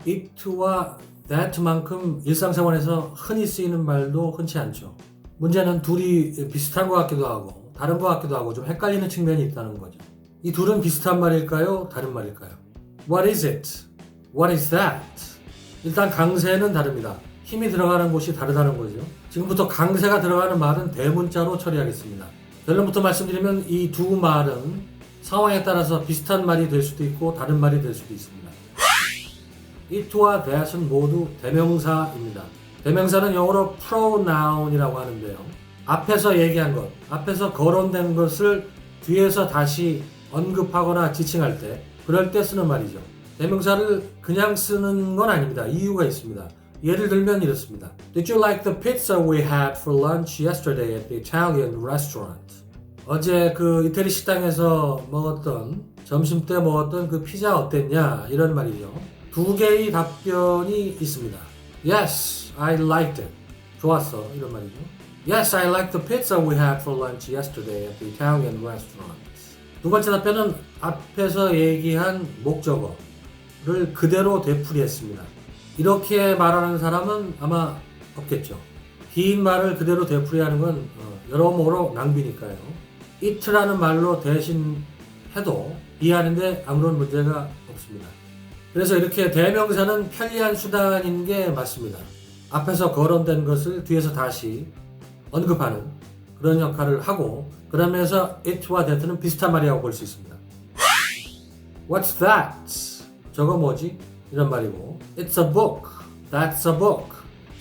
it와 that만큼 일상생활에서 흔히 쓰이는 말도 흔치 않죠. 문제는 둘이 비슷한 것 같기도 하고 다른 것 같기도 하고 좀 헷갈리는 측면이 있다는 거죠. 이 둘은 비슷한 말일까요? 다른 말일까요? What is it? What is that? 일단 강세는 다릅니다. 힘이 들어가는 곳이 다르다는 거죠. 지금부터 강세가 들어가는 말은 대문자로 처리하겠습니다. 결론부터 말씀드리면 이 두 말은 상황에 따라서 비슷한 말이 될 수도 있고 다른 말이 될 수도 있습니다. it와 that은 모두 대명사입니다. 대명사는 영어로 pronoun이라고 하는데요. 앞에서 얘기한 것, 앞에서 거론된 것을 뒤에서 다시 언급하거나 지칭할 때, 그럴 때 쓰는 말이죠. 대명사를 그냥 쓰는 건 아닙니다. 이유가 있습니다. 예를 들면 이렇습니다. Did you like the pizza we had for lunch yesterday at the Italian restaurant? 어제 그 이태리 식당에서 점심 때 먹었던 그 피자 어땠냐? 이런 말이죠. 두 개의 답변이 있습니다. Yes, I liked it. 좋았어. 이런 말이죠. Yes, I liked the pizza we had for lunch yesterday at the Italian restaurant. 두 번째 답변은 앞에서 얘기한 목적어를 그대로 되풀이했습니다. 이렇게 말하는 사람은 아마 없겠죠. 긴 말을 그대로 되풀이하는 건 여러모로 낭비니까요. it라는 말로 대신 해도 이해하는데 아무런 문제가 없습니다. 그래서 이렇게 대명사는 편리한 수단인 게 맞습니다. 앞에서 거론된 것을 뒤에서 다시 언급하는 그런 역할을 하고 그러면서 it와 that는 비슷한 말이라고 볼 수 있습니다. What's that? 저거 뭐지? 이런 말이고 It's a book. That's a book.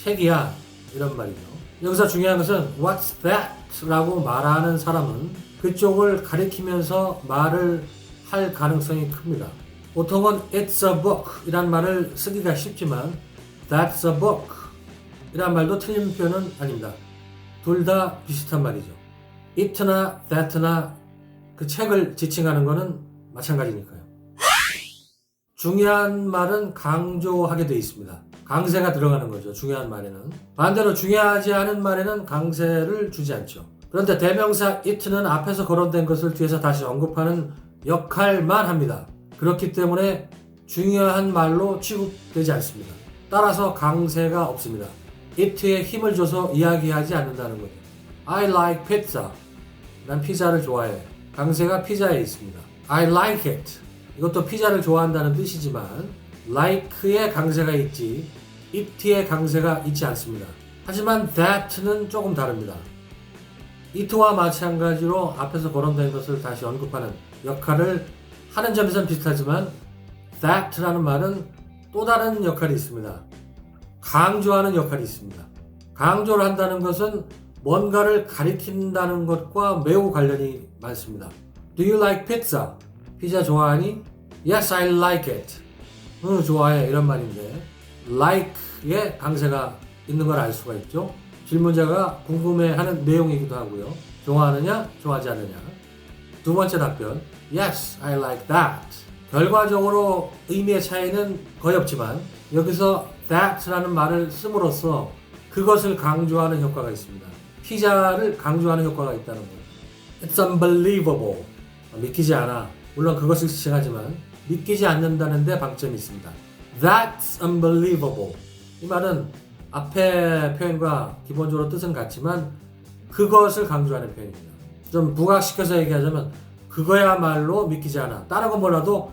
책이야. 이런 말이죠. 여기서 중요한 것은 What's that? 라고 말하는 사람은 그쪽을 가리키면서 말을 할 가능성이 큽니다. 보통은 It's a book 이란 말을 쓰기가 쉽지만 That's a book 이란 말도 틀린 표현은 아닙니다. 둘 다 비슷한 말이죠. it나 that나 그 책을 지칭하는 것은 마찬가지니까요. 중요한 말은 강조하게 되어 있습니다. 강세가 들어가는 거죠. 중요한 말에는. 반대로 중요하지 않은 말에는 강세를 주지 않죠. 그런데 대명사 it는 앞에서 거론된 것을 뒤에서 다시 언급하는 역할만 합니다. 그렇기 때문에 중요한 말로 취급되지 않습니다. 따라서 강세가 없습니다. it에 힘을 줘서 이야기하지 않는다는 거죠. I like pizza. 난 피자를 좋아해. 강세가 피자에 있습니다. I like it. 이것도 피자를 좋아한다는 뜻이지만 like에 강세가 있지 it에 강세가 있지 않습니다. 하지만 that는 조금 다릅니다. it와 마찬가지로 앞에서 거론된 것을 다시 언급하는 역할을 하는 점에서는 비슷하지만 that라는 말은 또 다른 역할이 있습니다. 강조하는 역할이 있습니다. 강조를 한다는 것은 뭔가를 가리킨다는 것과 매우 관련이 많습니다. Do you like pizza? 피자 좋아하니? Yes, I like it. 좋아해. 이런 말인데 like에 강세가 있는 걸 알 수가 있죠. 질문자가 궁금해하는 내용이기도 하고요. 좋아하느냐? 좋아하지 않느냐? 두 번째 답변 Yes, I like that. 결과적으로 의미의 차이는 거의 없지만 여기서 that라는 말을 씀으로써 그것을 강조하는 효과가 있습니다. 피자를 강조하는 효과가 있다는 거예요. It's unbelievable. 믿기지 않아. 물론 그것을 지칭하지만 믿기지 않는다는 데 방점이 있습니다. That's unbelievable. 이 말은 앞의 표현과 기본적으로 뜻은 같지만 그것을 강조하는 표현입니다. 좀 부각시켜서 얘기하자면 그거야말로 믿기지 않아. 다른 건 몰라도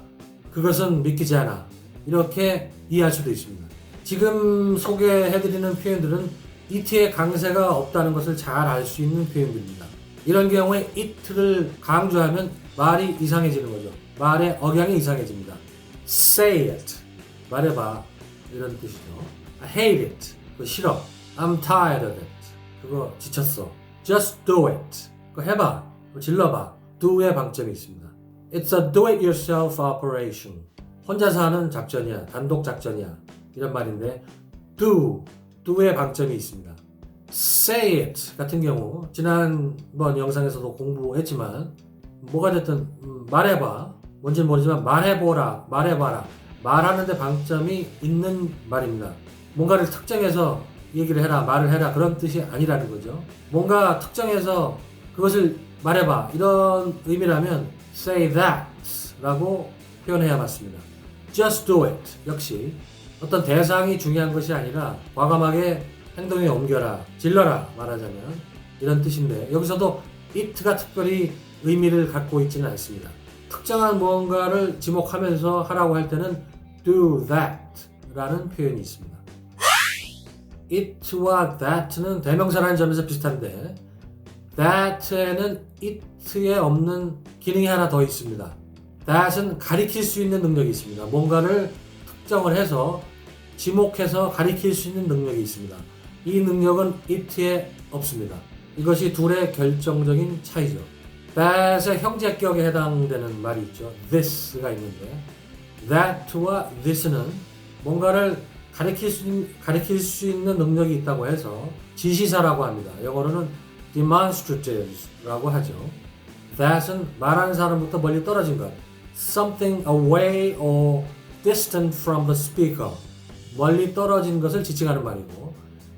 그것은 믿기지 않아. 이렇게 이해할 수도 있습니다. 지금 소개해드리는 표현들은 it의 강세가 없다는 것을 잘 알 수 있는 표현들입니다. 이런 경우에 it를 강조하면 말이 이상해지는 거죠. 말의 억양이 이상해집니다. Say it. 말해봐. 이런 뜻이죠. I hate it. 그거 싫어. I'm tired of it. 그거 지쳤어. Just do it. 그거 해봐. 그거 질러봐. do의 방점이 있습니다. It's a do-it-yourself operation. 혼자서 하는 작전이야. 단독 작전이야. 이런 말인데 do의 방점이 있습니다. Say it 같은 경우 지난번 영상에서도 공부했지만 뭐가 됐든 말해봐. 뭔지는 모르지만 말해보라. 말해봐라. 말하는데 방점이 있는 말입니다. 뭔가를 특정해서 얘기를 해라. 말을 해라. 그런 뜻이 아니라는 거죠. 뭔가 특정해서 그것을 말해봐. 이런 의미라면 say that 라고 표현해야 맞습니다. Just do it. 역시 어떤 대상이 중요한 것이 아니라 과감하게 행동에 옮겨라, 질러라 말하자면 이런 뜻인데 여기서도 it가 특별히 의미를 갖고 있지는 않습니다. 특정한 무언가를 지목하면서 하라고 할 때는 do that 라는 표현이 있습니다. it와 that는 대명사라는 점에서 비슷한데 that에는 it에 없는 기능이 하나 더 있습니다. that은 가리킬 수 있는 능력이 있습니다. 뭔가를 특정을 해서 지목해서 가리킬 수 있는 능력이 있습니다. 이 능력은 it에 없습니다. 이것이 둘의 결정적인 차이죠. that의 형제격에 해당되는 말이 있죠. this가 있는데 that와 this는 뭔가를 가리킬 수 있는 능력이 있다고 해서 지시사라고 합니다. 영어로는 demonstrative라고 하죠. that은 말하는 사람부터 멀리 떨어진 것, something away or distant from the speaker, 멀리 떨어진 것을 지칭하는 말이고,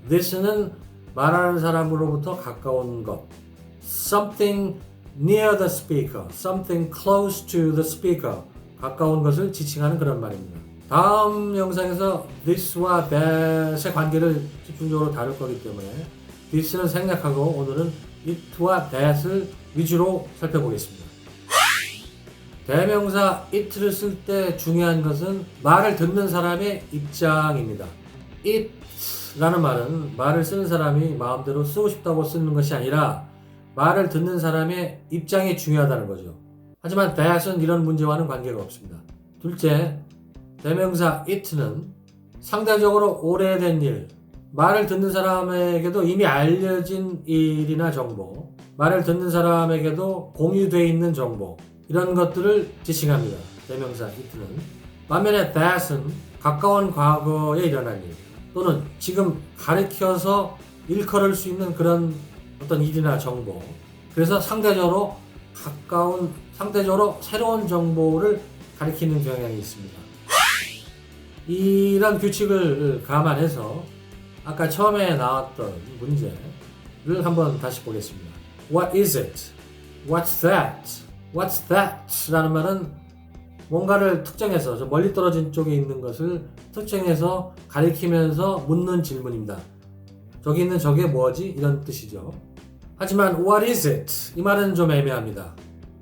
this는 말하는 사람으로부터 가까운 것, something near the speaker, something close to the speaker, 가까운 것을 지칭하는 그런 말입니다. 다음 영상에서 this와 that의 관계를 집중적으로 다룰 거기 때문에 this는 생략하고 오늘은 it와 that을 위주로 살펴보겠습니다. 대명사 it를 쓸 때 중요한 것은 말을 듣는 사람의 입장입니다. it라는 말은 말을 쓰는 사람이 마음대로 쓰고 싶다고 쓰는 것이 아니라 말을 듣는 사람의 입장이 중요하다는 거죠. 하지만 that은 이런 문제와는 관계가 없습니다. 둘째, 대명사 it는 상대적으로 오래된 일, 말을 듣는 사람에게도 이미 알려진 일이나 정보, 말을 듣는 사람에게도 공유되어 있는 정보, 이런 것들을 지칭합니다. 대명사 it는. 반면에 that은 가까운 과거에 일어난 일, 또는 지금 가리켜서 일컬을 수 있는 그런 어떤 일이나 정보, 그래서 상대적으로 새로운 정보를 가리키는 경향이 있습니다. 이런 규칙을 감안해서 아까 처음에 나왔던 문제를 한번 다시 보겠습니다. What is it? What's that? What's that? 라는 말은 뭔가를 특정해서 저 멀리 떨어진 쪽에 있는 것을 특정해서 가리키면서 묻는 질문입니다. 저기 있는 저게 뭐지? 이런 뜻이죠. 하지만 What is it? 이 말은 좀 애매합니다.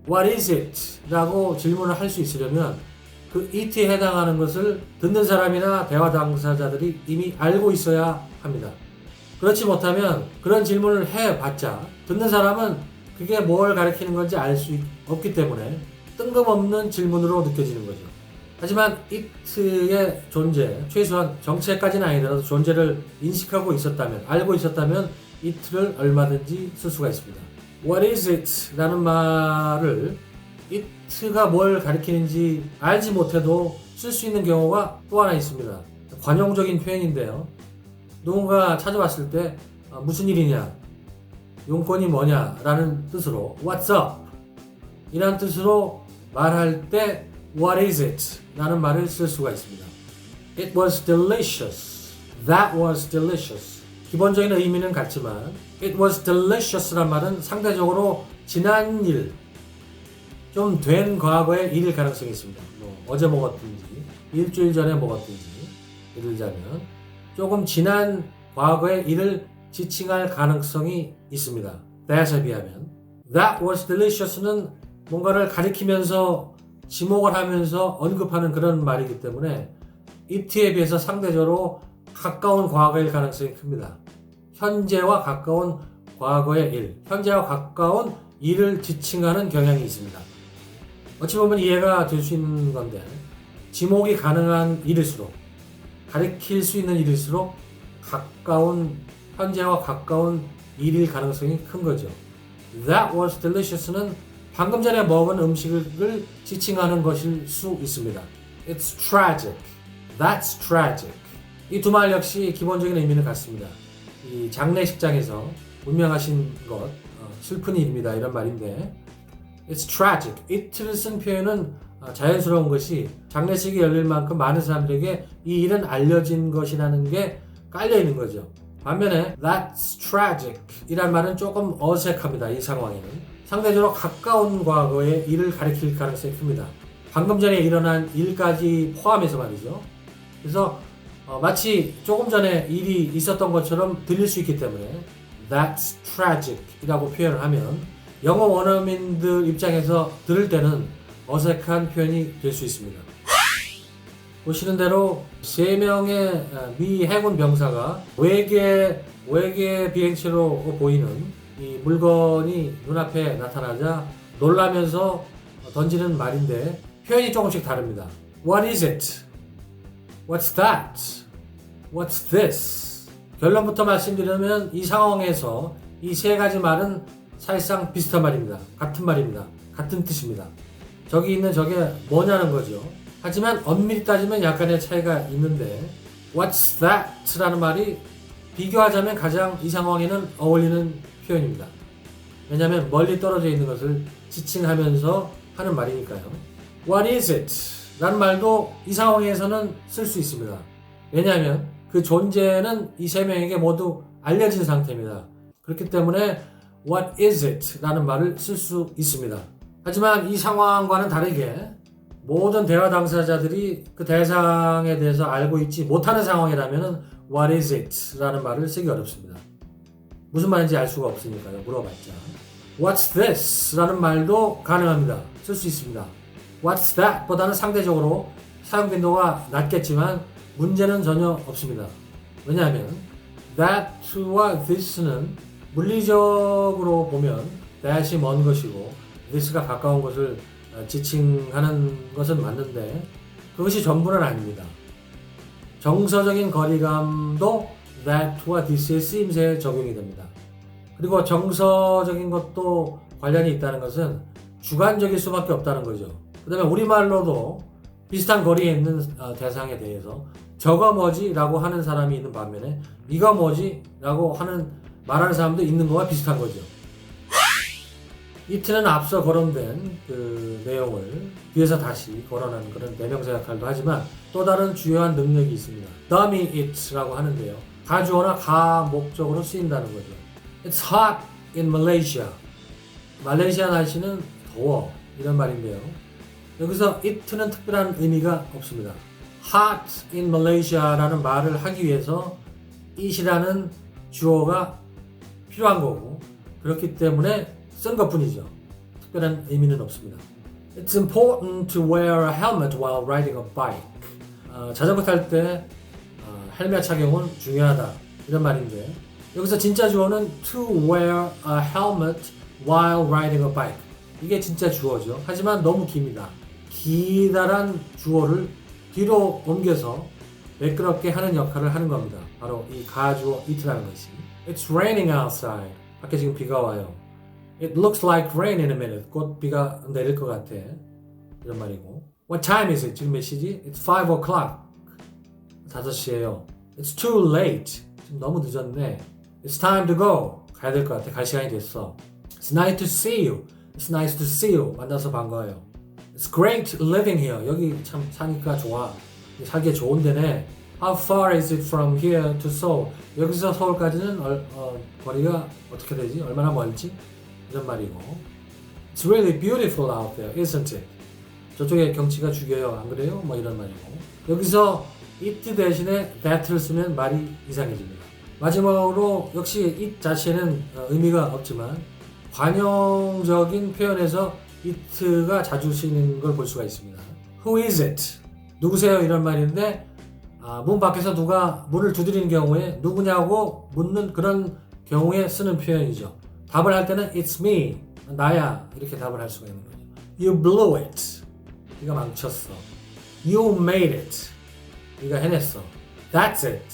What is it? 라고 질문을 할 수 있으려면 그 it에 해당하는 것을 듣는 사람이나 대화 당사자들이 이미 알고 있어야 합니다. 그렇지 못하면 그런 질문을 해봤자 듣는 사람은 그게 뭘 가리키는 건지 알 수 없기 때문에 뜬금없는 질문으로 느껴지는 거죠. 하지만 it의 존재, 최소한 정체까지는 아니더라도 존재를 인식하고 있었다면, 알고 있었다면 it를 얼마든지 쓸 수가 있습니다. What is it? 라는 말을 it가 뭘 가리키는지 알지 못해도 쓸 수 있는 경우가 또 하나 있습니다. 관용적인 표현인데요. 누군가 찾아왔을 때 무슨 일이냐, 용건이 뭐냐 라는 뜻으로 What's up? 이라는 뜻으로 말할 때 What is it? 라는 말을 쓸 수가 있습니다. It was delicious. That was delicious. 기본적인 의미는 같지만 It was delicious 란 말은 상대적으로 지난 일, 좀 된 과거의 일일 가능성이 있습니다. 어제 먹었든지 일주일 전에 먹었든지, 예를 들자면 조금 지난 과거의 일을 지칭할 가능성이 있습니다. that에 비하면 That was delicious는 뭔가를 가리키면서 지목을 하면서 언급하는 그런 말이기 때문에 it에 비해서 상대적으로 가까운 과거일 가능성이 큽니다. 현재와 가까운 과거의 일, 현재와 가까운 일을 지칭하는 경향이 있습니다. 어찌 보면 이해가 될 수 있는 건데 지목이 가능한 일일수록, 가리킬 수 있는 일일수록 현재와 가까운 일일 가능성이 큰 거죠. That was delicious는 방금 전에 먹은 음식을 지칭하는 것일 수 있습니다. It's tragic. That's tragic. 이 두 말 역시 기본적인 의미는 같습니다. 이 장례식장에서 운명하신 것, 슬픈 일입니다. 이런 말인데 It's tragic. it를 쓴 표현은 자연스러운 것이 장례식이 열릴 만큼 많은 사람들에게 이 일은 알려진 것이라는 게 깔려있는 거죠. 반면에 That's tragic 이란 말은 조금 어색합니다. 이 상황에는 상대적으로 가까운 과거의 일을 가리킬 가능성이 큽니다. 방금 전에 일어난 일까지 포함해서 말이죠. 그래서 마치 조금 전에 일이 있었던 것처럼 들릴 수 있기 때문에 That's tragic 이라고 표현을 하면 영어 원어민들 입장에서 들을 때는 어색한 표현이 될 수 있습니다. 보시는 대로 3명의 미 해군 병사가 외계 비행체로 보이는 이 물건이 눈앞에 나타나자 놀라면서 던지는 말인데 표현이 조금씩 다릅니다. What is it? What's that? What's this? 결론부터 말씀드리면 이 상황에서 이 3가지 말은 사실상 비슷한 말입니다. 같은 말입니다. 같은 뜻입니다. 저기 있는 저게 뭐냐는 거죠. 하지만 엄밀히 따지면 약간의 차이가 있는데 What's that? 라는 말이 비교하자면 가장 이 상황에는 어울리는 표현입니다. 왜냐하면 멀리 떨어져 있는 것을 지칭하면서 하는 말이니까요. What is it? 라는 말도 이 상황에서는 쓸 수 있습니다. 왜냐하면 그 존재는 이 3명에게 모두 알려진 상태입니다. 그렇기 때문에 What is it? 라는 말을 쓸 수 있습니다. 하지만 이 상황과는 다르게 모든 대화 당사자들이 그 대상에 대해서 알고 있지 못하는 상황이라면 What is it? 라는 말을 쓰기 어렵습니다. 무슨 말인지 알 수가 없으니까요. 물어봤자. What's this? 라는 말도 가능합니다. 쓸 수 있습니다. What's that? 보다는 상대적으로 사용 빈도가 낮겠지만 문제는 전혀 없습니다. 왜냐하면 that와 this는 물리적으로 보면 that이 먼 것이고 this가 가까운 것을 지칭하는 것은 맞는데 그것이 전부는 아닙니다. 정서적인 거리감도 that와 this의 쓰임새에 적용이 됩니다. 그리고 정서적인 것도 관련이 있다는 것은 주관적일 수밖에 없다는 거죠. 그 다음에 우리말로도 비슷한 거리에 있는 대상에 대해서 저거 뭐지? 라고 하는 사람이 있는 반면에 이거 뭐지? 라고 말하는 사람도 있는 거와 비슷한 거죠. it는 앞서 거론된 그 내용을 뒤에서 다시 거론하는 그런 대명사 역할도 하지만 또 다른 주요한 능력이 있습니다. dummy it라고 하는데요. 가주어나 가목적으로 쓰인다는 거죠. It's hot in Malaysia. 말레이시아 날씨는 더워 이런 말인데요. 여기서 it는 특별한 의미가 없습니다. hot in Malaysia라는 말을 하기 위해서 it이라는 주어가 필요한 거고 그렇기 때문에 쓴 것뿐이죠. 특별한 의미는 없습니다. It's important to wear a helmet while riding a bike. 자전거 탈 때 헬멧 착용은 중요하다 이런 말인데 여기서 진짜 주어는 to wear a helmet while riding a bike. 이게 진짜 주어죠. 하지만 너무 깁니다. 기다란 주어를 뒤로 옮겨서 매끄럽게 하는 역할을 하는 겁니다. 바로 이 가주어 it라는 것이. It's raining outside. 밖에 지금 비가 와요. It looks like rain in a minute. 곧 비가 내릴 것 같아. 이런 말이고. What time is it? 지금 몇 시지? It's 5 o'clock. 5시예요. It's too late. 지금 너무 늦었네. It's time to go. 가야 될 것 같아. 갈 시간이 됐어. It's nice to see you. It's nice to see you. 만나서 반가워요. It's great living here. 여기 참 사니까 좋아. 살기 좋은 데네. How far is it from here to Seoul? 여기서 서울까지는 거리가 어떻게 되지? 얼마나 멀지? 이런 말이고. It's really beautiful out there, isn't it? 저쪽에 경치가 죽여요, 안 그래요? 뭐 이런 말이고. 여기서 it 대신에 that를 쓰면 말이 이상해집니다. 마지막으로 역시 it 자체는 의미가 없지만 관용적인 표현에서 it가 자주 쓰이는 걸 볼 수가 있습니다. Who is it? 누구세요? 이런 말인데 문 밖에서 누가 문을 두드리는 경우에 누구냐고 묻는 그런 경우에 쓰는 표현이죠. 답을 할 때는 It's me, 나야 이렇게 답을 할 수가 있는 거죠. You blew it, 네가 망쳤어. You made it, 네가 해냈어. That's it,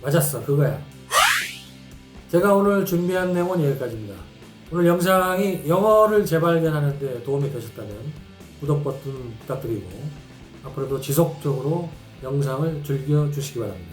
맞았어, 그거야. 제가 오늘 준비한 내용은 여기까지입니다. 오늘 영상이 영어를 재발견하는 데 도움이 되셨다면 구독 버튼 부탁드리고 앞으로도 지속적으로 영상을 즐겨주시기 바랍니다.